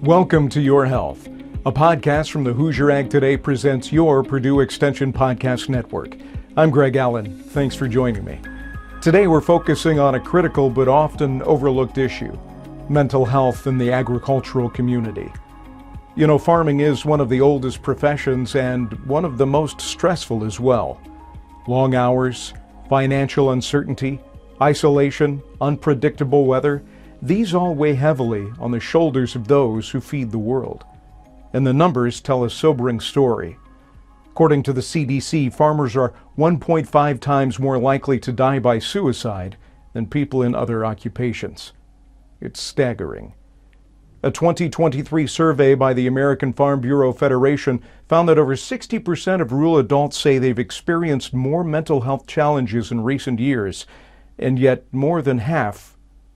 Welcome to Your Health, a podcast from the Hoosier Ag Today presents your Purdue Extension Podcast Network. I'm Greg Allen. Thanks for joining me. Today we're focusing on a critical but often overlooked issue, mental health in the agricultural community. You know, farming is one of the oldest professions and one of the most stressful as well. Long hours, financial uncertainty, isolation, unpredictable weather, these all weigh heavily on the shoulders of those who feed the world. And the numbers tell a sobering story. According to the CDC, farmers are 1.5 times more likely to die by suicide than people in other occupations. It's staggering. A 2023 survey by the American Farm Bureau Federation found that over 60% of rural adults say they've experienced more mental health challenges in recent years, and yet more than half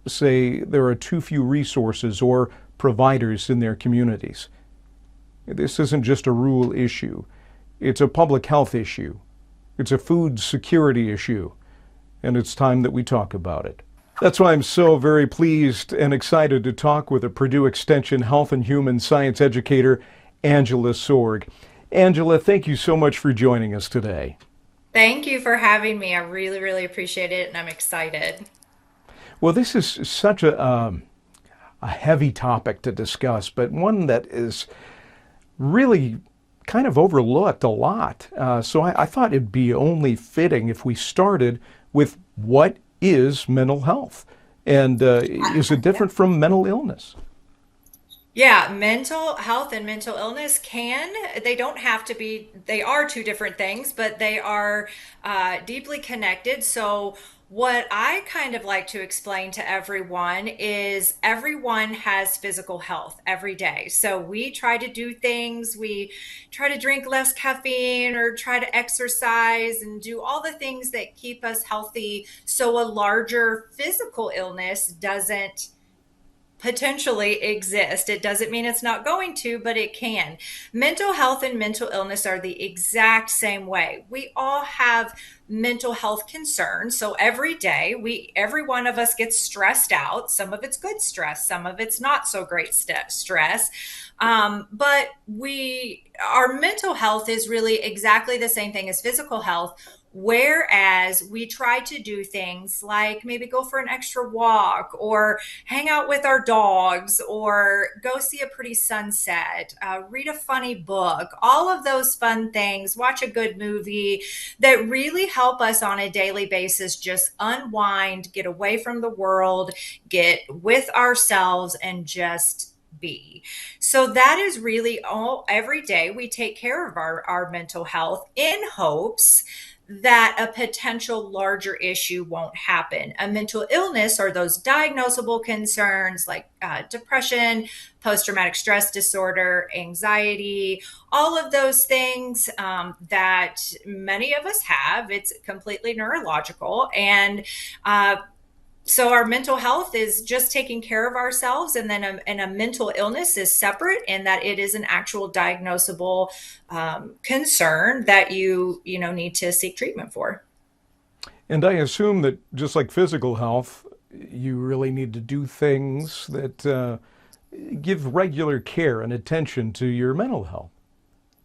say there are too few resources or providers in their communities. This isn't just a rural issue. It's a public health issue. It's a food security issue. And it's time that we talk about it. That's why I'm so very pleased and excited to talk with a Purdue Extension Health and Human Science educator, Angela Sorg. Angela, thank you so much for joining us today. Thank you for having me. I really appreciate it, and I'm excited. Well, this is such a heavy topic to discuss, but one that is really kind of overlooked a lot. So I thought it'd be only fitting if we started with what is mental health, and is it different from mental illness? Yeah, mental health and mental illness they don't have to be, they are two different things, but they are deeply connected. So what I kind of like to explain to everyone is everyone has physical health every day. So we try to do things, we try to drink less caffeine or try to exercise and do all the things that keep us healthy so a larger physical illness doesn't potentially exist. It doesn't mean it's not going to, but it can. Mental health and mental illness are the exact same way. We all have mental health concerns. So every day, every one of us gets stressed out. Some of it's good stress, some of it's not so great stress. But our mental health is really exactly the same thing as physical health. Whereas we try to do things like maybe go for an extra walk or hang out with our dogs or go see a pretty sunset, read a funny book, all of those fun things, watch a good movie that really help us on a daily basis just unwind, get away from the world, get with ourselves and just be. So that is really all every day we take care of our mental health in hopes that a potential larger issue won't happen. A mental illness are those diagnosable concerns like depression, post-traumatic stress disorder, anxiety, all of those things that many of us have. It's completely neurological. And so our mental health is just taking care of ourselves, and then a mental illness is separate in that it is an actual diagnosable concern that you need to seek treatment for. And I assume that just like physical health, you really need to do things that give regular care and attention to your mental health.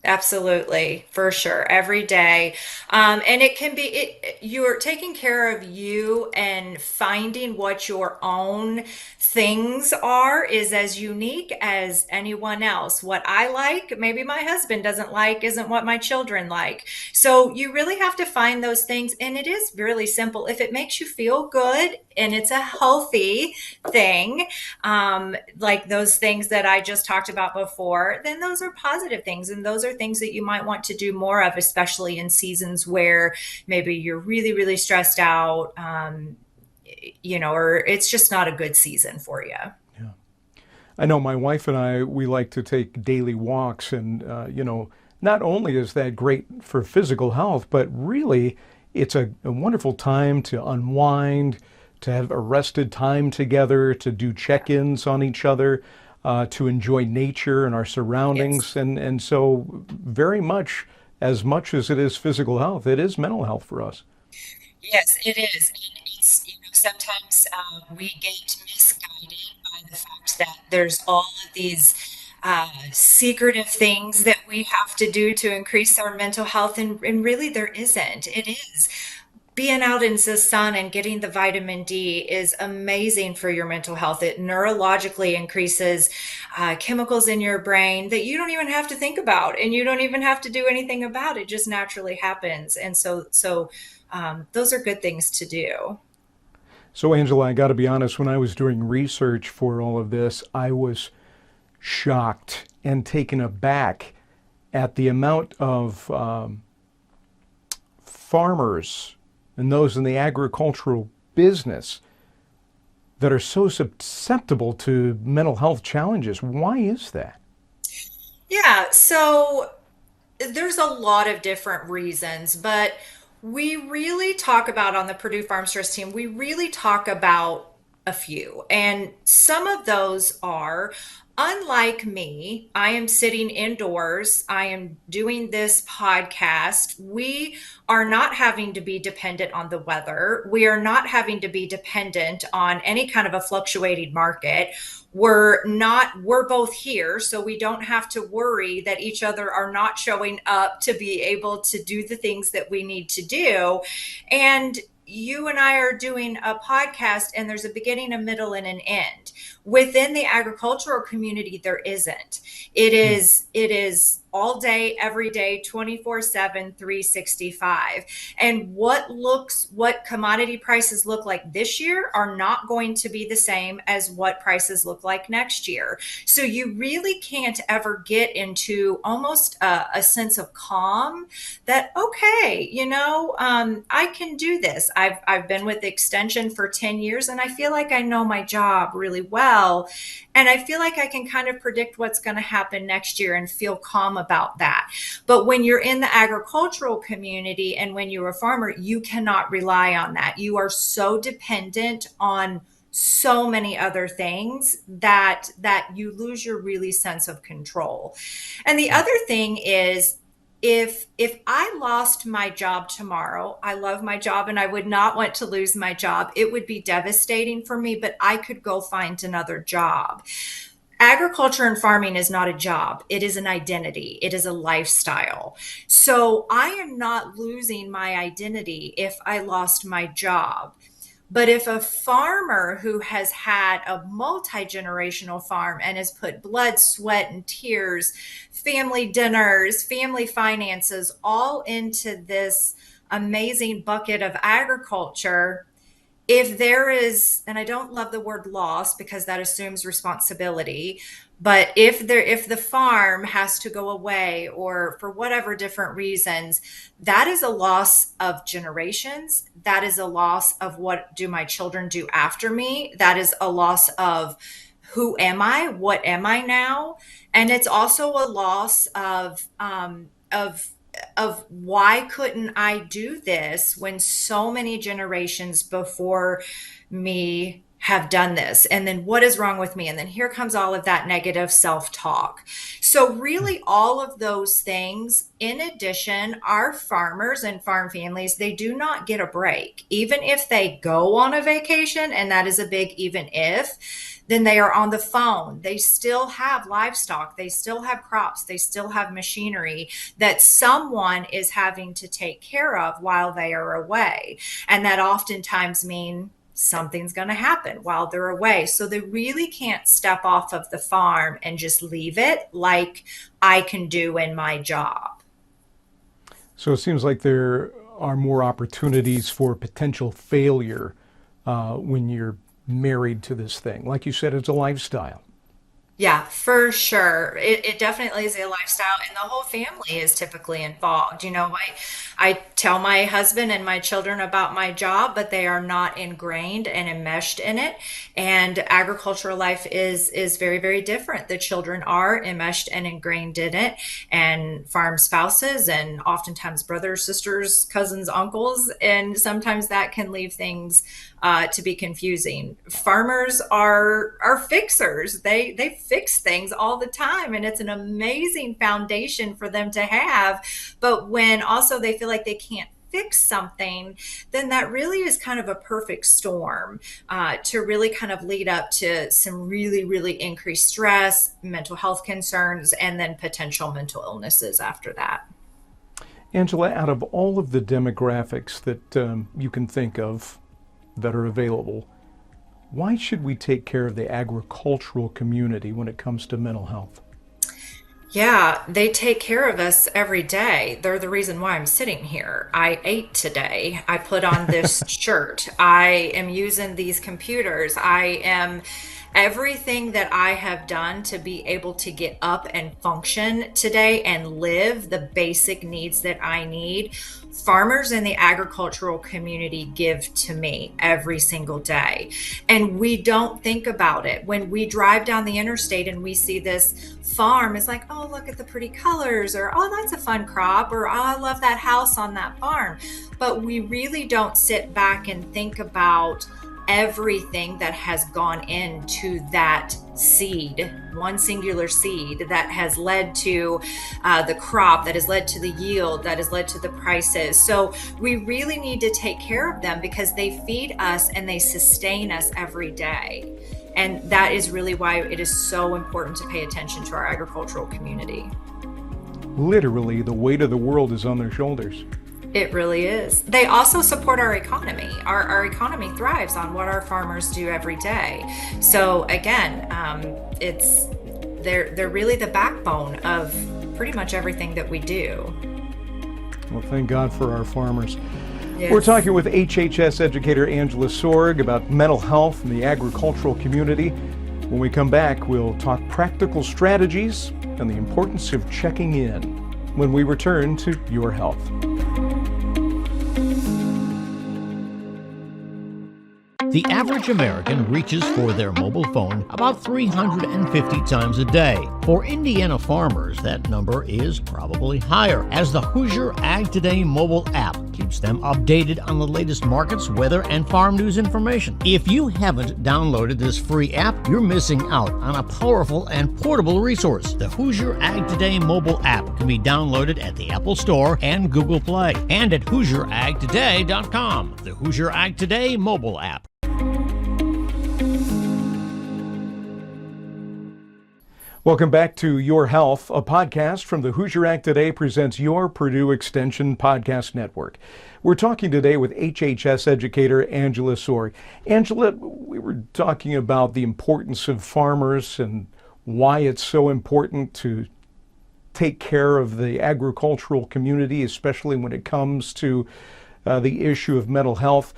Absolutely, for sure, every day. And it can be you're taking care of you and finding what your own things are is as unique as anyone else. What I like, maybe my husband doesn't like, isn't what my children like. So you really have to find those things, and it is really simple. If it makes you feel good and it's a healthy thing, like those things that I just talked about before, then those are positive things, and those are things that you might want to do more of, especially in seasons where maybe you're really stressed out, or it's just not a good season for you. Yeah. I know my wife and I, we like to take daily walks, and, not only is that great for physical health, but really it's a wonderful time to unwind, to have arrested time together, to do check-ins on each other, to enjoy nature and our surroundings. Yes. And so very much as it is physical health, it is mental health for us. Yes, it is. And it's, sometimes we get misguided by the fact that there's all of these secretive things that we have to do to increase our mental health. And really, there isn't. It is. Being out in the sun and getting the vitamin D is amazing for your mental health. It neurologically increases chemicals in your brain that you don't even have to think about, and you don't even have to do anything about. It just naturally happens. And those are good things to do. So, Angela, I got to be honest, when I was doing research for all of this, I was shocked and taken aback at the amount of farmers and those in the agricultural business that are so susceptible to mental health challenges. Why is that? Yeah, so there's a lot of different reasons, but we really talk about on the Purdue Farm Stress team, we really talk about a few. And some of those are, unlike me, I am sitting indoors, I am doing this podcast. We are not having to be dependent on the weather. We are not having to be dependent on any kind of a fluctuating market. We're both here, so we don't have to worry that each other are not showing up to be able to do the things that we need to do. And you and I are doing a podcast, and there's a beginning, a middle, and an end. Within the agricultural community, there isn't. It is all day, every day, 24/7, 365. And what commodity prices look like this year are not going to be the same as what prices look like next year. So you really can't ever get into almost a sense of calm that, okay, I can do this. I've been with Extension for 10 years, and I feel like I know my job really well. And I feel like I can kind of predict what's going to happen next year and feel calm about that. But when you're in the agricultural community and when you're a farmer, you cannot rely on that. You are so dependent on so many other things that you lose your really sense of control. And the other thing is, if I lost my job tomorrow, I love my job and I would not want to lose my job. It would be devastating for me, but I could go find another job. Agriculture and farming is not a job. It is an identity. It is a lifestyle. So I am not losing my identity if I lost my job. But if a farmer who has had a multi-generational farm and has put blood, sweat, and tears, family dinners, family finances all into this amazing bucket of agriculture, if there is, and I don't love the word loss because that assumes responsibility, but if the farm has to go away or for whatever different reasons, that is a loss of generations. That is a loss of what do my children do after me. That is a loss of who am I? What am I now? And it's also a loss of why couldn't I do this when so many generations before me have done this? And then what is wrong with me? And then here comes all of that negative self-talk. So really all of those things, in addition, our farmers and farm families, they do not get a break. Even if they go on a vacation, and that is a big even if, then they are on the phone. They still have livestock. They still have crops. They still have machinery that someone is having to take care of while they are away. And that oftentimes means something's going to happen while they're away. So they really can't step off of the farm and just leave it like I can do in my job. So it seems like there are more opportunities for potential failure when you're married to this thing. Like you said, it's a lifestyle. Yeah, for sure. It definitely is a lifestyle, and the whole family is typically involved. I tell my husband and my children about my job, but they are not ingrained and enmeshed in it. And agricultural life is very, very different. The children are enmeshed and ingrained in it, and farm spouses, and oftentimes brothers, sisters, cousins, uncles, and sometimes that can leave things to be confusing. Farmers are fixers. They fix things all the time, and it's an amazing foundation for them to have. But when also they feel like they can't fix something, then that really is kind of a perfect storm to really kind of lead up to some really, really increased stress, mental health concerns, and then potential mental illnesses after that. Angela, out of all of the demographics that you can think of that are available, why should we take care of the agricultural community when it comes to mental health? Yeah, they take care of us every day. They're the reason why I'm sitting here. I ate today. I put on this shirt. I am using these computers. I am everything that I have done to be able to get up and function today and live the basic needs that I need. Farmers in the agricultural community give to me every single day. And we don't think about it. When we drive down the interstate and we see this farm, it's like, oh, look at the pretty colors, or oh, that's a fun crop, or oh, I love that house on that farm. But we really don't sit back and think about everything that has gone into that seed, one singular seed that has led to the crop, that has led to the yield, that has led to the prices. So we really need to take care of them because they feed us and they sustain us every day. And that is really why it is so important to pay attention to our agricultural community. Literally, the weight of the world is on their shoulders. It really is. They also support our economy. Our economy thrives on what our farmers do every day. So again, they're really the backbone of pretty much everything that we do. Well, thank God for our farmers. Yes. We're talking with HHS educator Angela Sorg about mental health in the agricultural community. When we come back, we'll talk practical strategies and the importance of checking in when we return to Your Health. The average American reaches for their mobile phone about 350 times a day. For Indiana farmers, that number is probably higher, as the Hoosier Ag Today mobile app keeps them updated on the latest markets, weather, and farm news information. If you haven't downloaded this free app, you're missing out on a powerful and portable resource. The Hoosier Ag Today mobile app can be downloaded at the Apple Store and Google Play, and at HoosierAgToday.com. The Hoosier Ag Today mobile app. Welcome back to Your Health, a podcast from the Hoosier Ag Today presents your Purdue Extension Podcast Network. We're talking today with HHS educator Angela Sorg. Angela, we were talking about the importance of farmers and why it's so important to take care of the agricultural community, especially when it comes to the issue of mental health.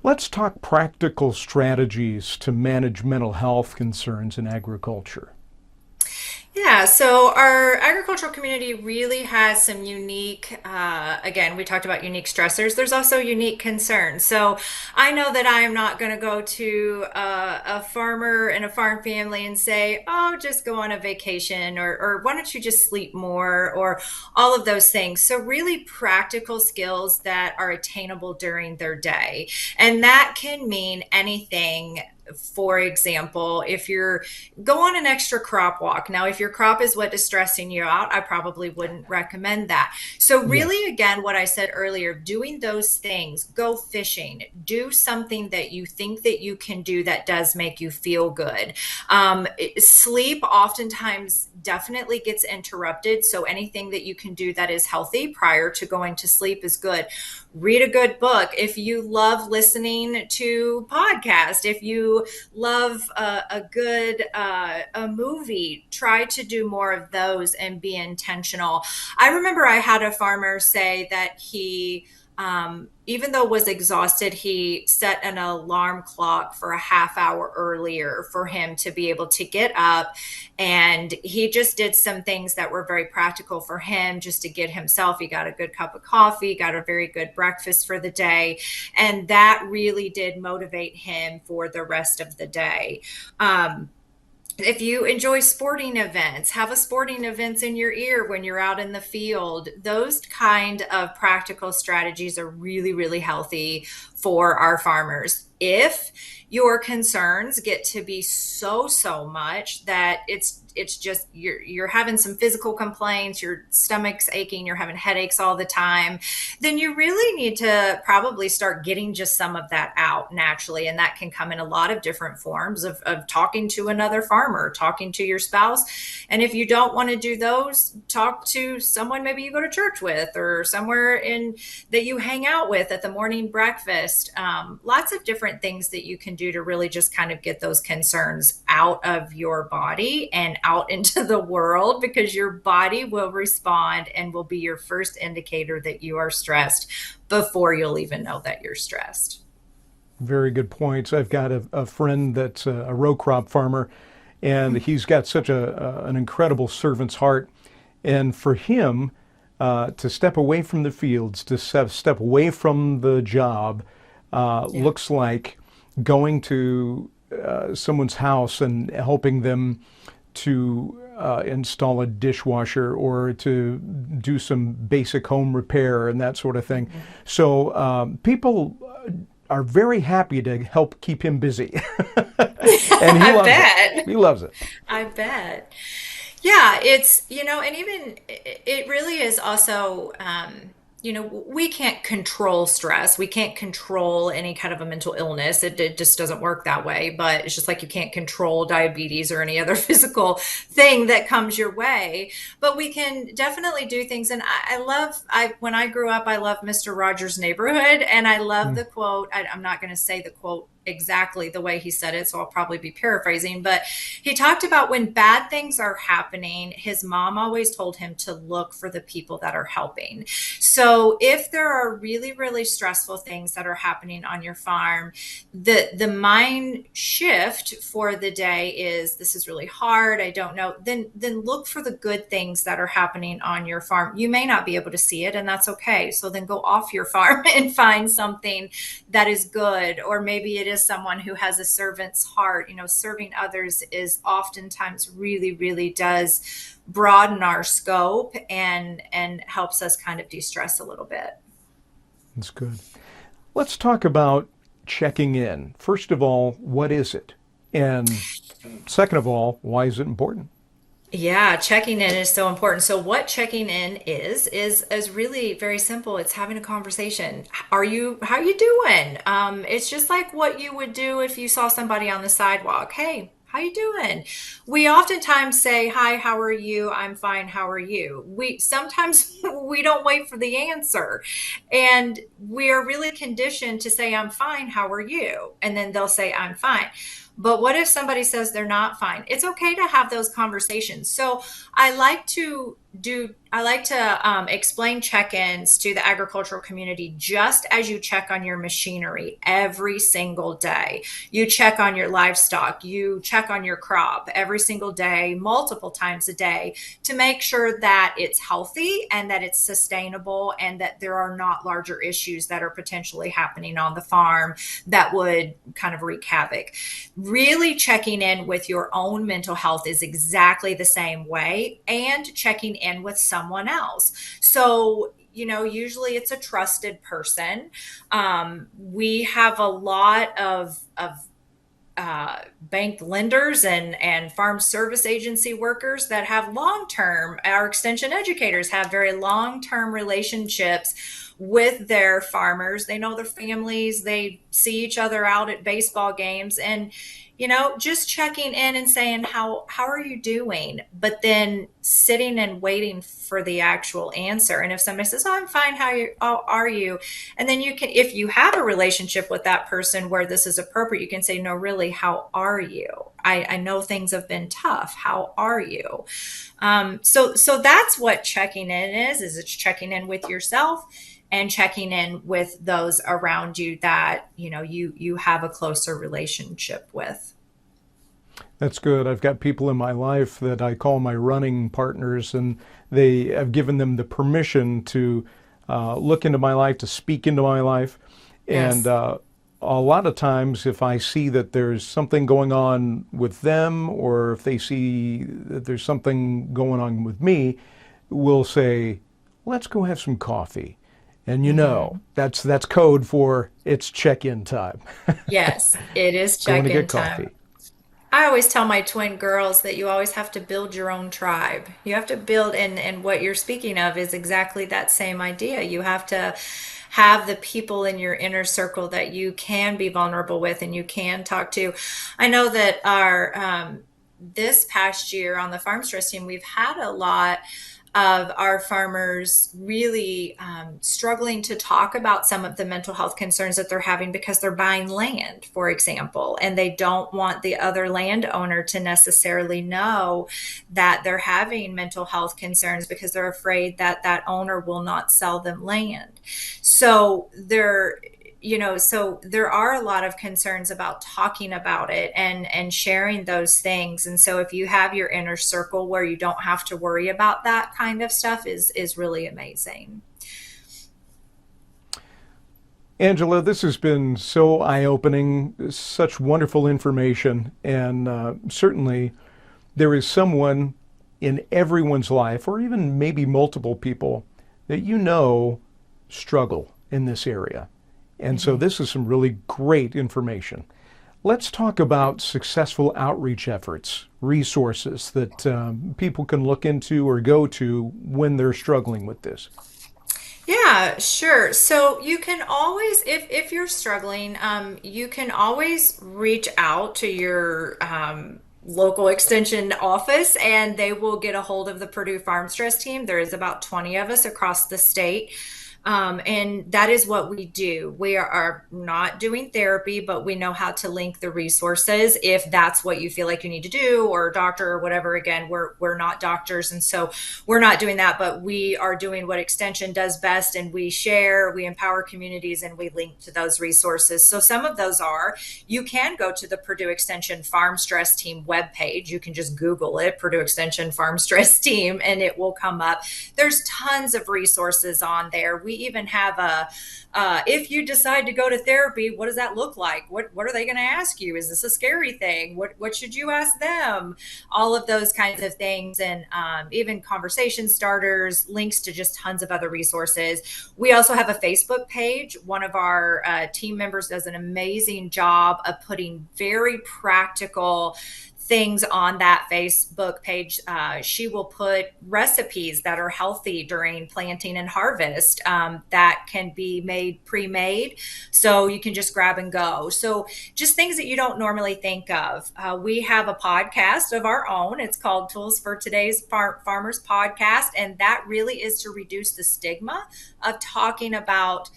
Let's talk practical strategies to manage mental health concerns in agriculture. Yeah, so our agricultural community really has some unique, again, we talked about unique stressors. There's also unique concerns. So I know that I am not going to go to a farmer and a farm family and say, oh, just go on a vacation, or why don't you just sleep more, or all of those things. So really practical skills that are attainable during their day. And that can mean anything. For example, if you're go on an extra crop walk. Now, if your crop is what is stressing you out, I probably wouldn't recommend that. So really, again, what I said earlier, doing those things, go fishing, do something that you think that you can do that does make you feel good. Sleep oftentimes definitely gets interrupted. So anything that you can do that is healthy prior to going to sleep is good. Read a good book. If you love listening to podcasts, if you love a good a movie, try to do more of those and be intentional. I remember I had a farmer say that he even though was exhausted, he set an alarm clock for a half hour earlier for him to be able to get up. And he just did some things that were very practical for him just to get himself. He got a good cup of coffee, got a very good breakfast for the day. And that really did motivate him for the rest of the day. If you enjoy sporting events, have a sporting events in your ear when you're out in the field. Those kind of practical strategies are really, really healthy for our farmers. If your concerns get to be so much that it's just you're having some physical complaints, your stomach's aching, you're having headaches all the time, then you really need to probably start getting just some of that out naturally. And that can come in a lot of different forms of talking to another farmer, talking to your spouse. And if you don't want to do those, talk to someone maybe you go to church with, or somewhere in that you hang out with at the morning breakfast. Lots of different things that you can do to really just kind of get those concerns out of your body and out into the world, because your body will respond and will be your first indicator that you are stressed before you'll even know that you're stressed. Very good points. I've got a friend that's a row crop farmer, and he's got such an incredible servant's heart. And for him to step away from the fields, to step away from the job, looks like going to someone's house and helping them to install a dishwasher or to do some basic home repair and that sort of thing. Mm-hmm. So people are very happy to help keep him busy. And he loves it. He loves it. I bet. Yeah, it's, and even it really is also, we can't control stress. We can't control any kind of a mental illness. It just doesn't work that way. But it's just like you can't control diabetes or any other physical thing that comes your way. But we can definitely do things. And when I grew up, I loved Mr. Rogers' Neighborhood. And I love the quote. I'm not going to say the quote exactly the way he said it, so I'll probably be paraphrasing, but he talked about when bad things are happening, his mom always told him to look for the people that are helping. So if there are really, really stressful things that are happening on your farm, the mind shift for the day is, this is really hard, I don't know, then look for the good things that are happening on your farm. You may not be able to see it, and that's okay. So then go off your farm and find something that is good, or maybe it is someone who has a servant's heart. Serving others is oftentimes really does broaden our scope and helps us kind of de-stress a little bit. That's good. Let's talk about checking in. First of all, what is it? And second of all, why is it important? Yeah, checking in is so important. So what checking in is really very simple. It's having a conversation. How you doing? It's just like what you would do if you saw somebody on the sidewalk. Hey, how you doing? We oftentimes say, hi, how are you? I'm fine. How are you? Sometimes we don't wait for the answer, and we are really conditioned to say, I'm fine. How are you? And then they'll say, I'm fine. But what if somebody says they're not fine? It's okay to have those conversations. So I like to explain check-ins to the agricultural community just as you check on your machinery every single day. You check on your livestock, you check on your crop every single day, multiple times a day, to make sure that it's healthy and that it's sustainable and that there are not larger issues that are potentially happening on the farm that would kind of wreak havoc. Really checking in with your own mental health is exactly the same way, and checking in with someone else. So, usually it's a trusted person. We have a lot of bank lenders and farm service agency workers that have long-term, our extension educators have very long-term relationships with their farmers. They know their families, they see each other out at baseball games, and just checking in and saying, how are you doing? But then sitting and waiting for the actual answer. And if somebody says, oh, I'm fine, how are you? And then you can, if you have a relationship with that person where this is appropriate, you can say, no, really, how are you? I know things have been tough. How are you? So that's what checking in is it's checking in with yourself and checking in with those around you that, you have a closer relationship with. That's good. I've got people in my life that I call my running partners, and I've given them the permission to look into my life, to speak into my life. Yes. And a lot of times, if I see that there's something going on with them, or if they see that there's something going on with me, we'll say, let's go have some coffee. And you know, that's code for it's check-in time. Yes, it is Going to check-in get time. coffee. I always tell my twin girls that you always have to build your own tribe. You have to build, and what you're speaking of is exactly that same idea. You have to have the people in your inner circle that you can be vulnerable with and you can talk to. I know that our this past year on the farm stress team, we've had a lot of our farmers really struggling to talk about some of the mental health concerns that they're having because they're buying land, for example, and they don't want the other landowner to necessarily know that they're having mental health concerns because they're afraid that that owner will not sell them land. So so there are a lot of concerns about talking about it and sharing those things. And so if you have your inner circle where you don't have to worry about that kind of stuff is really amazing. Angela, this has been so eye-opening, such wonderful information, and certainly there is someone in everyone's life, or even maybe multiple people, that you know struggle in this area. And so this is some really great information. Let's talk about successful outreach efforts, resources that people can look into or go to when they're struggling with this. Yeah, sure. So you can always, if you're struggling, you can always reach out to your local extension office and they will get a hold of the Purdue Farm Stress team. There is about 20 of us across the state. And that is what we do. We are not doing therapy, but we know how to link the resources if that's what you feel like you need to do, or a doctor or whatever. Again, we're not doctors, and so we're not doing that, but we are doing what Extension does best, and we share, we empower communities, and we link to those resources. So some of those are, you can go to the Purdue Extension Farm Stress Team webpage. You can just Google it, Purdue Extension Farm Stress Team, and it will come up. There's tons of resources on there. We even have if you decide to go to therapy, what does that look like? What are they going to ask you? Is this a scary thing? What should you ask them? All of those kinds of things, and even conversation starters, links to just tons of other resources. We also have a Facebook page. One of our team members does an amazing job of putting very practical things on that Facebook page. She will put recipes that are healthy during planting and harvest that can be made pre-made, so you can just grab and go. So just things that you don't normally think of. We have a podcast of our own. It's called Tools for Today's Farmers Podcast, and that really is to reduce the stigma of talking about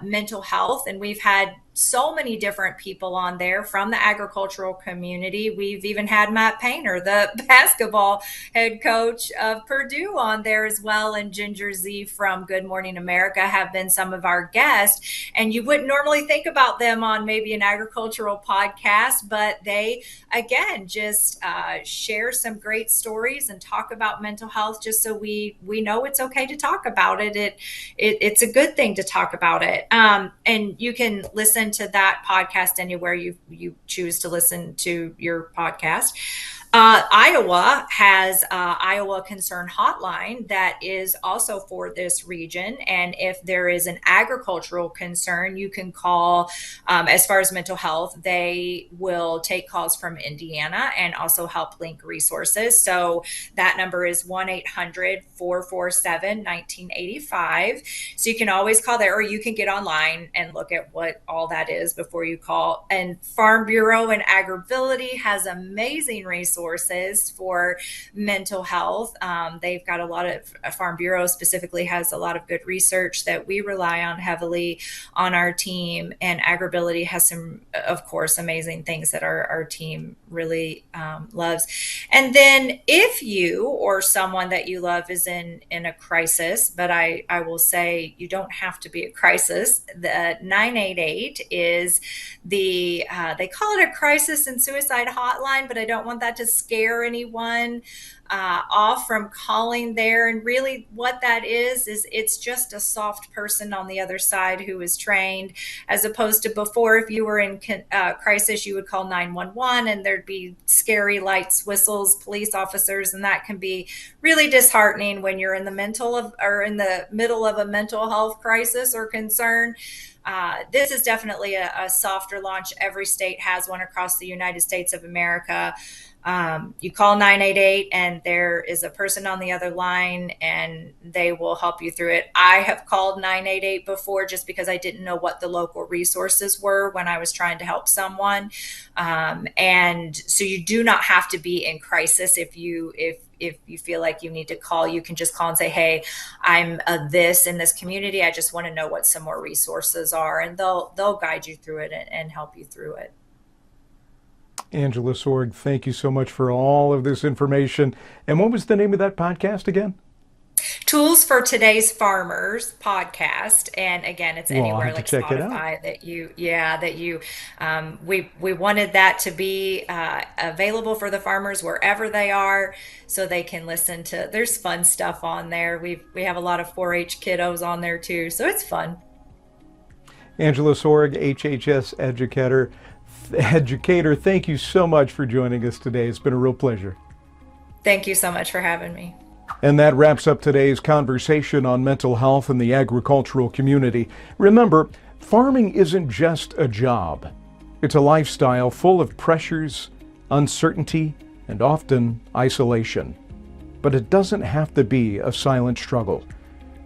mental health. And we've had so many different people on there from the agricultural community. We've even had Matt Painter, the basketball head coach of Purdue, on there as well, and Ginger Z from Good Morning America have been some of our guests. And you wouldn't normally think about them on maybe an agricultural podcast, but they, again, just share some great stories and talk about mental health, just so we know it's okay to talk about it. It's a good thing to talk about it. And you can listen to that podcast anywhere you choose to listen to your podcast. Iowa has Iowa Concern Hotline that is also for this region. And if there is an agricultural concern, you can call. As far as mental health, they will take calls from Indiana and also help link resources. So that number is 1-800-447-1985. So you can always call there, or you can get online and look at what all that is before you call. And Farm Bureau and Agribility has amazing resources for mental health. They've got a lot of, Farm Bureau specifically has a lot of good research that we rely on heavily on our team. And Agribility has some, of course, amazing things that our team really loves. And then if you or someone that you love is in a crisis, but I will say you don't have to be a crisis, the 988 is the, they call it a crisis and suicide hotline, but I don't want that to scare anyone off from calling there. And really what that is it's just a soft person on the other side who is trained, as opposed to before, if you were in crisis, you would call 911 and there'd be scary lights, whistles, police officers, and that can be really disheartening when you're in the middle of a mental health crisis or concern. This is definitely a softer launch. Every state has one across the United States of America. You call 988 and there is a person on the other line and they will help you through it. I have called 988 before just because I didn't know what the local resources were when I was trying to help someone. And so you do not have to be in crisis. If you feel like you need to call, you can just call and say, hey, I'm this in this community. I just want to know what some more resources are, and they'll guide you through it and help you through it. Angela Sorg, thank you so much for all of this information. And what was the name of that podcast again? Tools for Today's Farmers podcast. And again, it's anywhere like Spotify we wanted that to be available for the farmers wherever they are, so they can listen to, there's fun stuff on there. We have a lot of 4-H kiddos on there too. So it's fun. Angela Sorg, HHS Educator, thank you so much for joining us today. It's been a real pleasure. Thank you so much for having me. And that wraps up today's conversation on mental health in the agricultural community. Remember, farming isn't just a job. It's a lifestyle full of pressures, uncertainty, and often isolation. But it doesn't have to be a silent struggle.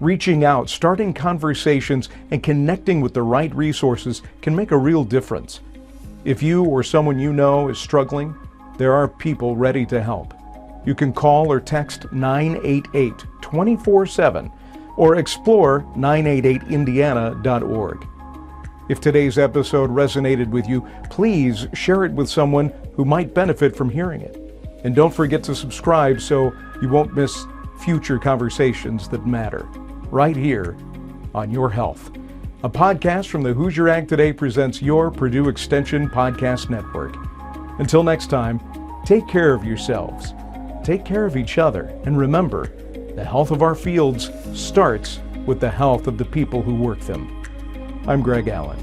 Reaching out, starting conversations, and connecting with the right resources can make a real difference. If you or someone you know is struggling, there are people ready to help. You can call or text 988 24/7 or explore 988indiana.org. If today's episode resonated with you, please share it with someone who might benefit from hearing it. And don't forget to subscribe so you won't miss future conversations that matter, right here on Your Health. A podcast from the Hoosier Ag Today presents your Purdue Extension Podcast Network. Until next time, take care of yourselves, take care of each other, and remember, the health of our fields starts with the health of the people who work them. I'm Greg Allen.